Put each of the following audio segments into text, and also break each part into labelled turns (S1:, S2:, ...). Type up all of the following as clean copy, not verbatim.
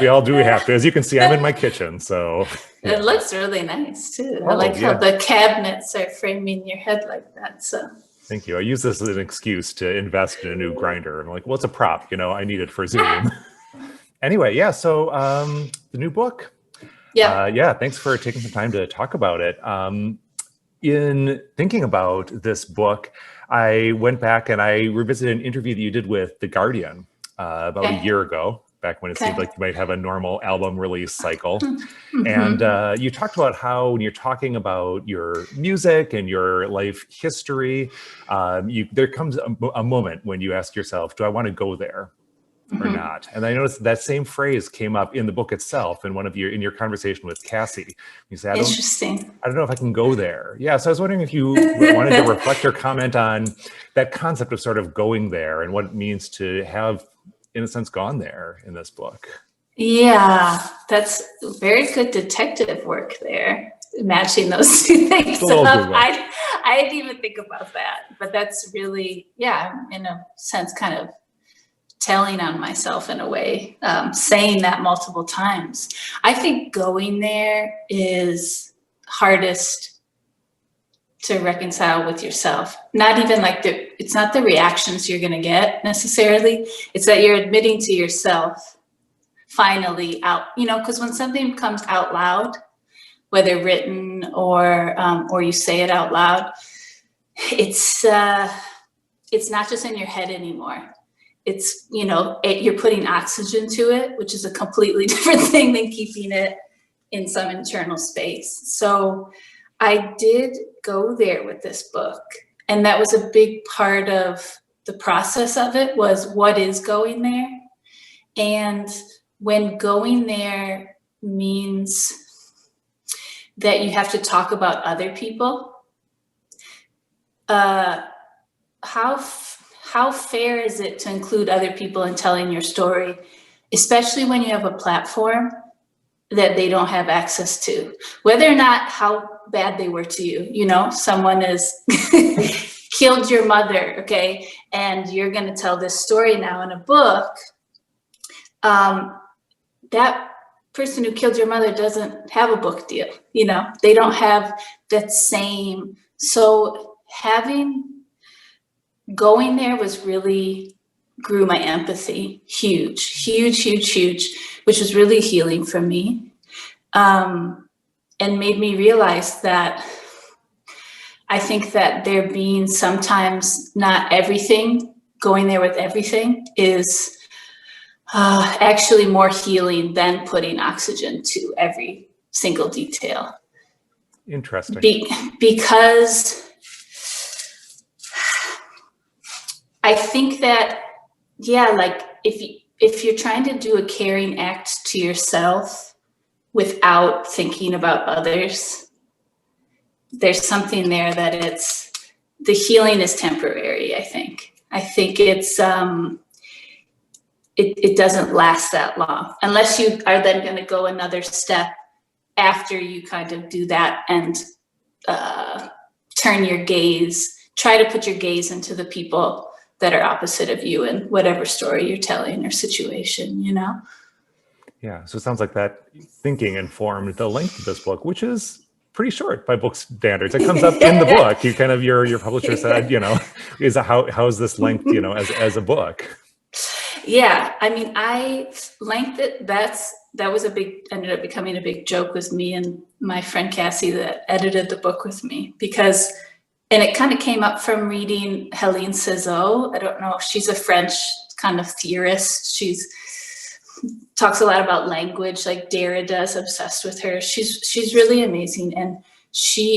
S1: We all do have to. As you can see, I'm in my kitchen, so. Yeah.
S2: It looks really nice too.
S1: Oh,
S2: I like how the cabinets are framing your head like that. So.
S1: Thank you. I use this as an excuse to invest in a new grinder. I'm like, well, it's a prop, I need it for Zoom. Anyway, yeah. So the new book. Yeah. Thanks for taking some time to talk about it. In thinking about this book, I went back and I revisited an interview that you did with The Guardian about a year ago, back when it seemed like you might have a normal album release cycle. And you talked about how when you're talking about your music and your life history, there comes a moment when you ask yourself, do I want to go there or not? And I noticed that same phrase came up in the book itself in in your conversation with Cassie. You said,
S2: Interesting.
S1: I don't know if I can go there. Yeah, so I was wondering if you wanted to reflect or comment on that concept of sort of going there and what it means to have, in a sense, gone there in this book.
S2: Yeah, that's very good detective work there, matching those two things up. I didn't even think about that, but that's really, in a sense, kind of telling on myself in a way, saying that multiple times. I think going there is hardest to reconcile with yourself. Not even like it's not the reactions you're going to get necessarily. It's that you're admitting to yourself finally out, because when something comes out loud, whether written or you say it out loud, it's not just in your head anymore. It's, you're putting oxygen to it, which is a completely different thing than keeping it in some internal space. So I did go there with this book. And that was a big part of the process of it, was what is going there. And when going there means that you have to talk about other people, how fair is it to include other people in telling your story, especially when you have a platform that they don't have access to, whether or not how bad they were to you, someone has killed your mother, okay, and you're going to tell this story now in a book. That person who killed your mother doesn't have a book deal, they don't have that same, so going there was really grew my empathy, huge, which was really healing for me, and made me realize that I think that there being sometimes not everything, going there with everything is actually more healing than putting oxygen to every single detail.
S1: Interesting.
S2: Because I think that, like if you're trying to do a caring act to yourself without thinking about others, there's something there that the healing is temporary, I think. I think it's, it doesn't last that long, unless you are then going to go another step after you kind of do that and turn your gaze, try to put your gaze into the people that are opposite of you in whatever story you're telling or situation,
S1: Yeah, so it sounds like that thinking informed the length of this book, which is pretty short by book standards. It comes up in the book. You kind of, your publisher said, is how is this length, as a book?
S2: Yeah, I mean, I length it. That was ended up becoming a big joke with me and my friend Cassie that edited the book with me, because, and it kind of came up from reading Hélène Cézanne. I don't know, she's a French kind of theorist. She's talks a lot about language, like Derrida is obsessed with her. She's really amazing. And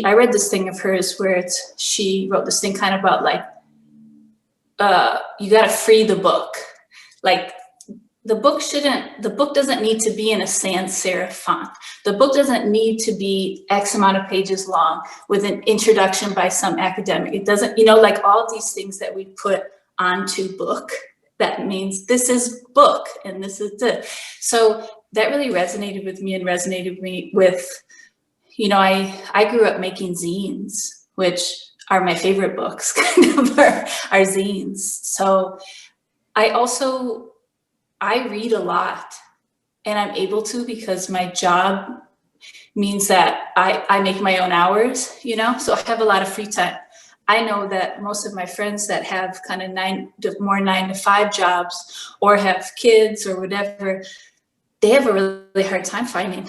S2: I read this thing of hers where she wrote this thing kind of about like, you got to free the book. Like the book doesn't need to be in a sans serif font. The book doesn't need to be X amount of pages long with an introduction by some academic. It doesn't, like all these things that we put onto book, that means this is book and this is it. So that really resonated with me with, I grew up making zines, which are my favorite books, kind of are zines. So I read a lot, and I'm able to because my job means that I make my own hours, so I have a lot of free time. I know that most of my friends that have kind of 9 to 5 jobs or have kids or whatever, they have a really hard time finding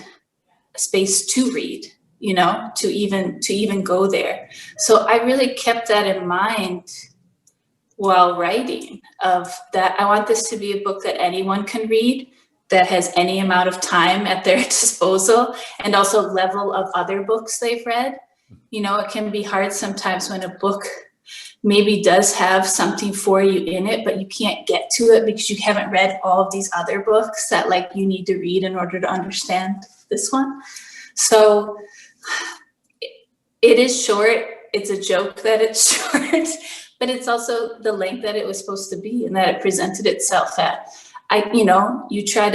S2: a space to read, to even go there. So I really kept that in mind while writing, of that I want this to be a book that anyone can read, that has any amount of time at their disposal, and also level of other books they've read. It can be hard sometimes when a book maybe does have something for you in it, but you can't get to it because you haven't read all of these other books that like you need to read in order to understand this one. So it is short. It's a joke that it's short, but it's also the length that it was supposed to be and that it presented itself at. I did try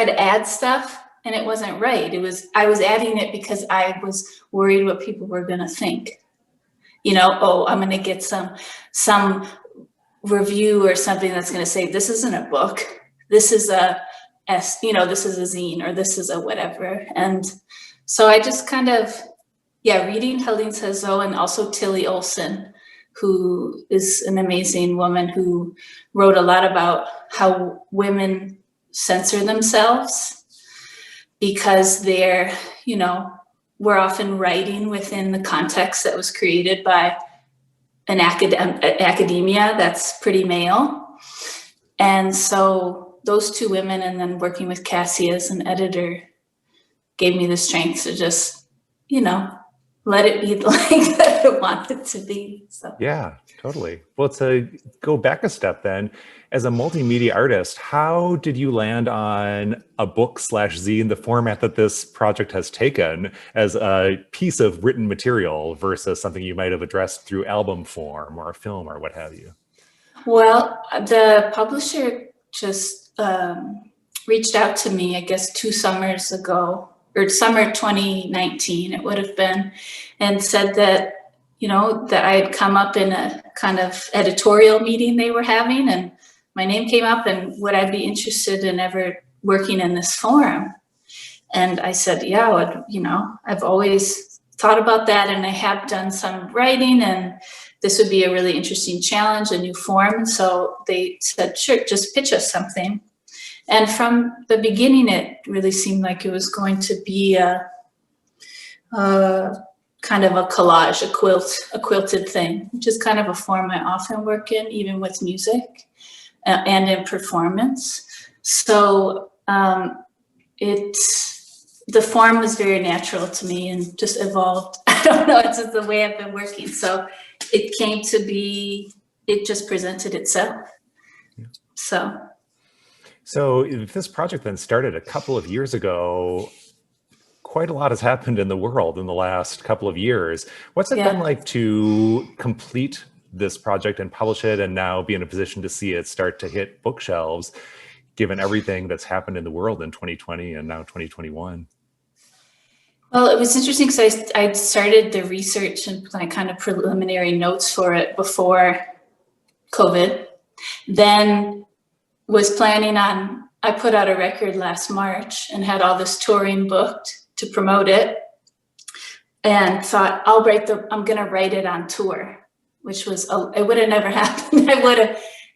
S2: to add stuff, and it wasn't right. I was adding it because I was worried what people were going to think. I'm going to get some review or something that's going to say, this isn't a book. This is this is a zine, or this is a whatever. And so I just kind of, reading Helene Sazo and also Tilly Olson, who is an amazing woman who wrote a lot about how women censor themselves because they're, we're often writing within the context that was created by an academia that's pretty male. And so those two women, and then working with Cassie as an editor, gave me the strength to just, let it be the length that I want it to be. So.
S1: Yeah, totally. Well, to go back a step then, as a multimedia artist, how did you land on a book/zine, the format that this project has taken, as a piece of written material versus something you might have addressed through album form or a film or what have you?
S2: Well, the publisher just reached out to me, I guess 2 summers ago, or summer 2019 it would have been, and said that, that I had come up in a kind of editorial meeting they were having, and my name came up, and would I be interested in ever working in this forum? And I said, yeah, I've always thought about that, and I have done some writing, and this would be a really interesting challenge, a new form. So they said, sure, just pitch us something. And from the beginning, it really seemed like it was going to be a kind of a collage, a quilted thing, which is kind of a form I often work in, even with music and in performance. So the form was very natural to me and just evolved. I don't know, it's just the way I've been working. So it came to be, it just presented itself. Yeah.
S1: So if this project then started a couple of years ago, quite a lot has happened in the world in the last couple of years. What's it been like to complete this project and publish it and now be in a position to see it start to hit bookshelves, given everything that's happened in the world in 2020 and now 2021?
S2: Well, it was interesting because I started the research and kind of preliminary notes for it before COVID. Then was planning on, I put out a record last March and had all this touring booked to promote it, and thought I'm going to write it on tour, which was, it would have never happened.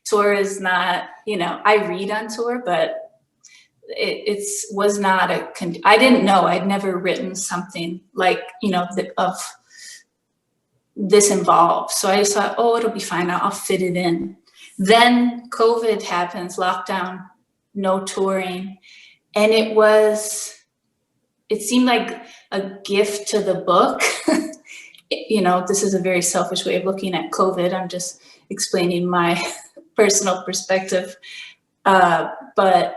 S2: Tour is not, I read on tour, but it was not I didn't know, I'd never written something like, of this involved. So I just thought, it'll be fine. I'll fit it in. Then COVID happens, lockdown, no touring. And it seemed like a gift to the book. This is a very selfish way of looking at COVID. I'm just explaining my personal perspective. But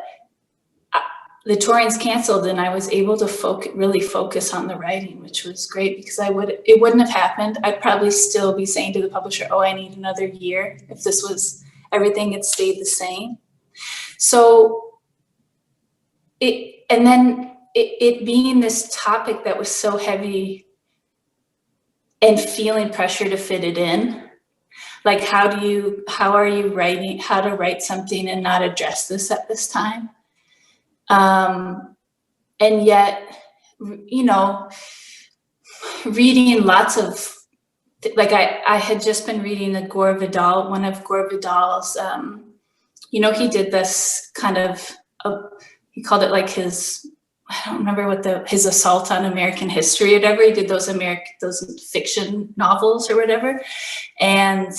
S2: the touring's canceled, and I was able to really focus on the writing, which was great because it wouldn't have happened. I'd probably still be saying to the publisher, I need another year if this was everything had stayed the same. So it being this topic that was so heavy and feeling pressure to fit it in, like, how are you writing, how to write something and not address this at this time? And yet, you know, reading lots of, like I had just been reading one of Gore Vidal's, you know, he did this kind of, he called it like his, I don't remember what his assault on American history or whatever. He did those fiction novels or whatever. And,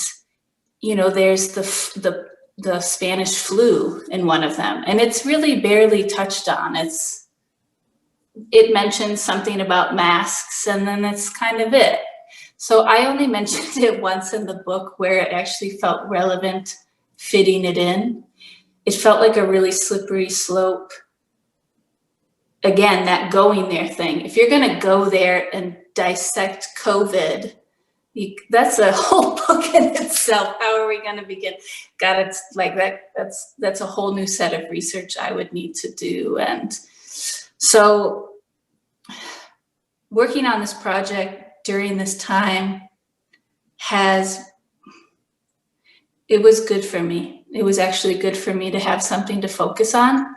S2: you know, there's the Spanish flu in one of them. And it's really barely touched on. It mentions something about masks, and then that's kind of it. So I only mentioned it once in the book where it actually felt relevant, fitting it in. It felt like a really slippery slope. Again, that going there thing. If you're going to go there and dissect COVID, that's a whole book in itself. How are we going to begin? God, it's like that. That's a whole new set of research I would need to do. And so working on this project during this time it was good for me. It was actually good for me to have something to focus on,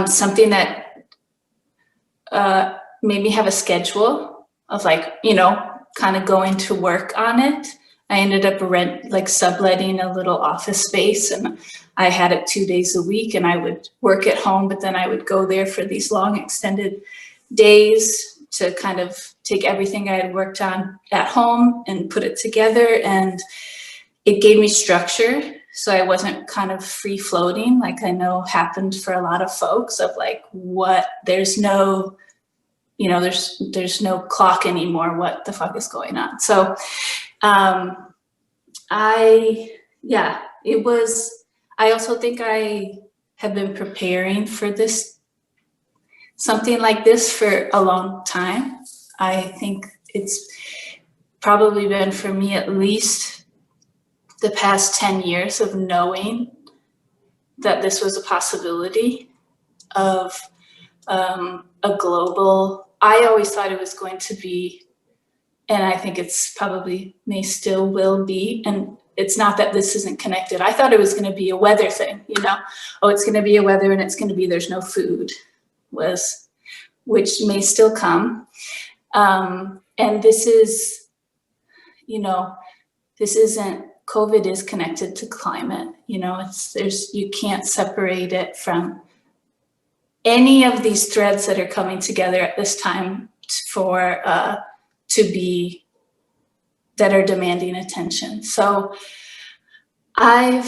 S2: something that made me have a schedule of, like, you know, kind of going to work on it. I ended up subletting a little office space, and I had it 2 days a week, and I would work at home, but then I would go there for these long extended days to kind of take everything I had worked on at home and put it together. And it gave me structure. So I wasn't kind of free floating, like I know happened for a lot of folks, of like, there's no, you know, there's no clock anymore. What the fuck is going on? So I also think I have been preparing for something like this for a long time. I think it's probably been, for me at least, the past 10 years of knowing that this was a possibility of a global, I always thought it was going to be, and I think it's probably still will be, and it's not that this isn't connected. I thought it was going to be a weather thing, you know, it's going to be a weather, and it's going to be, there's no food, which may still come. And this is, you know, COVID is connected to climate, you know, you can't separate it from any of these threads that are coming together at this time that are demanding attention. So I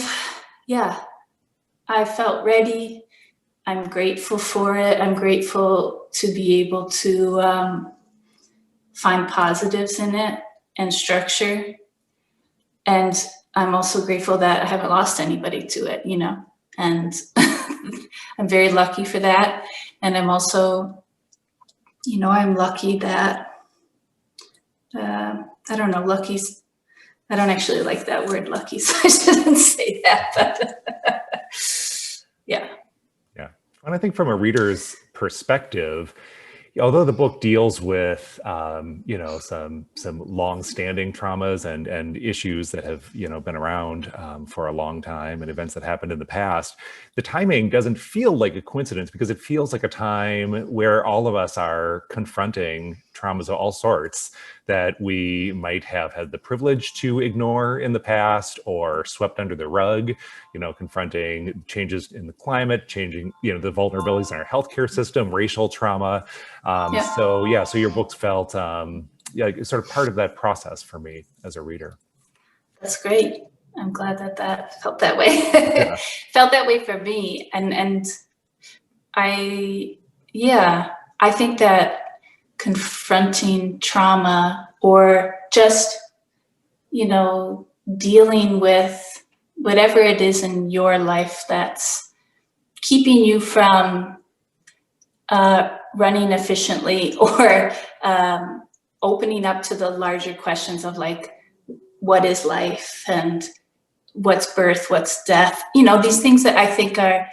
S2: felt ready. I'm grateful for it. I'm grateful to be able to find positives in it and structure. And I'm also grateful that I haven't lost anybody to it, you know, and I'm very lucky for that. And I'm also, you know, I'm lucky that, I don't know, lucky's, I don't actually like that word lucky, so I shouldn't say that, but yeah.
S1: Yeah. And I think from a reader's perspective, although the book deals with, you know, some long-standing traumas and issues that have, you know, been around for a long time, and events that happened in the past, the timing doesn't feel like a coincidence, because it feels like a time where all of us are confronting traumas of all sorts that we might have had the privilege to ignore in the past or swept under the rug, you know, confronting changes in the climate, changing, you know, the vulnerabilities in our healthcare system, racial trauma. So your books felt sort of part of that process for me as a reader.
S2: That's great. I'm glad that felt that way. Yeah. Felt that way for me. And I think that confronting trauma, or just, you know, dealing with whatever it is in your life that's keeping you from running efficiently, or opening up to the larger questions of, like, what is life, and what's birth, what's death, you know, these things that I think are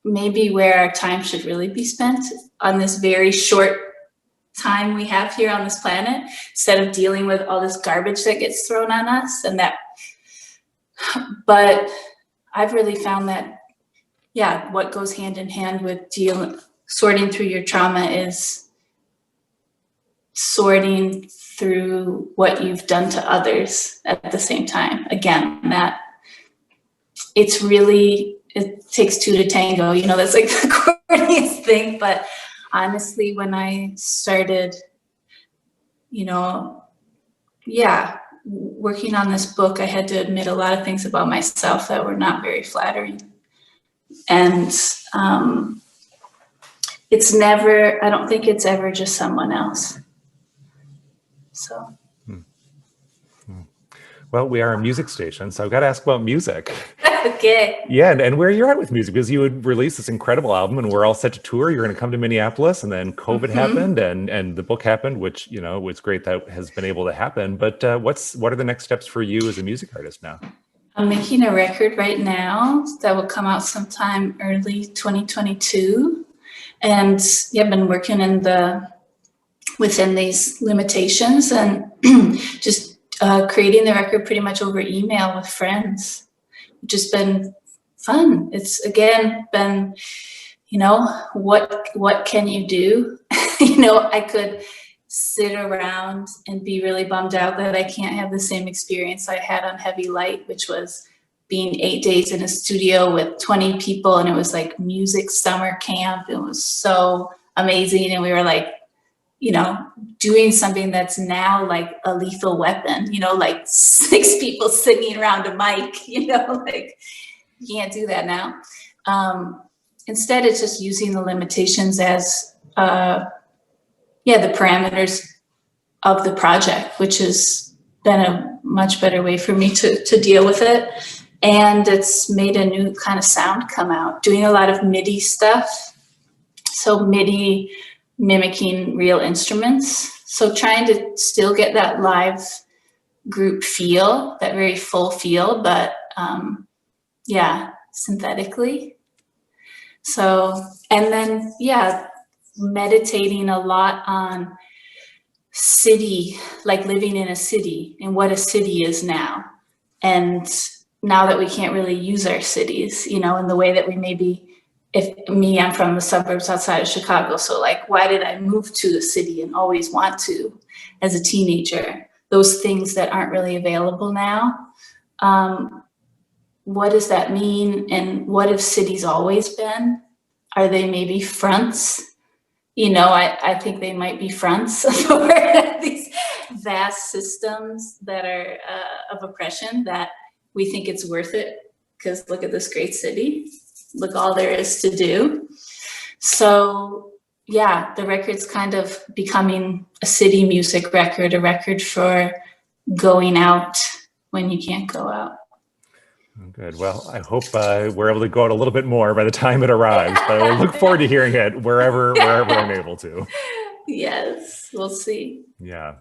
S2: maybe where our time should really be spent on this very short time we have here on this planet, instead of dealing with all this garbage that gets thrown on us. But I've really found that, yeah, what goes hand in hand with sorting through your trauma is sorting through what you've done to others at the same time. Again, that it takes two to tango, that's like the corniest thing. But honestly, when I started, working on this book, I had to admit a lot of things about myself that were not very flattering. And I don't think it's ever just someone else. So.
S1: Well, we are a music station, so I've got to ask about music.
S2: Okay.
S1: Yeah, and where you're at with music, because you would release this incredible album and we're all set to tour. You're going to come to Minneapolis, and then COVID happened and the book happened, which, it's great that has been able to happen. But what are the next steps for you as a music artist now?
S2: I'm making a record right now that will come out sometime early 2022. And I've been working within these limitations and just creating the record pretty much over email with friends, which has been fun. It's again been, what can you do? I could sit around and be really bummed out that I can't have the same experience I had on Heavy Light, which was being 8 days in a studio with 20 people, and it was like music summer camp. It was so amazing, and we were like, doing something that's now like a lethal weapon, like 6 people singing around a mic, like you can't do that now. Instead, it's just using the limitations as, the parameters of the project, which has been a much better way for me to deal with it. And it's made a new kind of sound come out, doing a lot of MIDI stuff. So MIDI mimicking real instruments. So trying to still get that live group feel, that very full feel, but synthetically. So, and then, meditating a lot on city, like living in a city and what a city is now. And now that we can't really use our cities, in the way that we maybe, I'm from the suburbs outside of Chicago. So like, why did I move to the city and always want to as a teenager? Those things that aren't really available now. What does that mean? And what have cities always been? Are they maybe fronts? I think they might be fronts for these vast systems that are of oppression, that we think it's worth it because look at this great city. Look all there is to do. So the record's kind of becoming a city music record, a record for going out when you can't go out.
S1: Good. Well, I hope we're able to go out a little bit more by the time it arrives, but I will look forward to hearing it wherever I'm able to.
S2: Yes, we'll see.
S1: Yeah.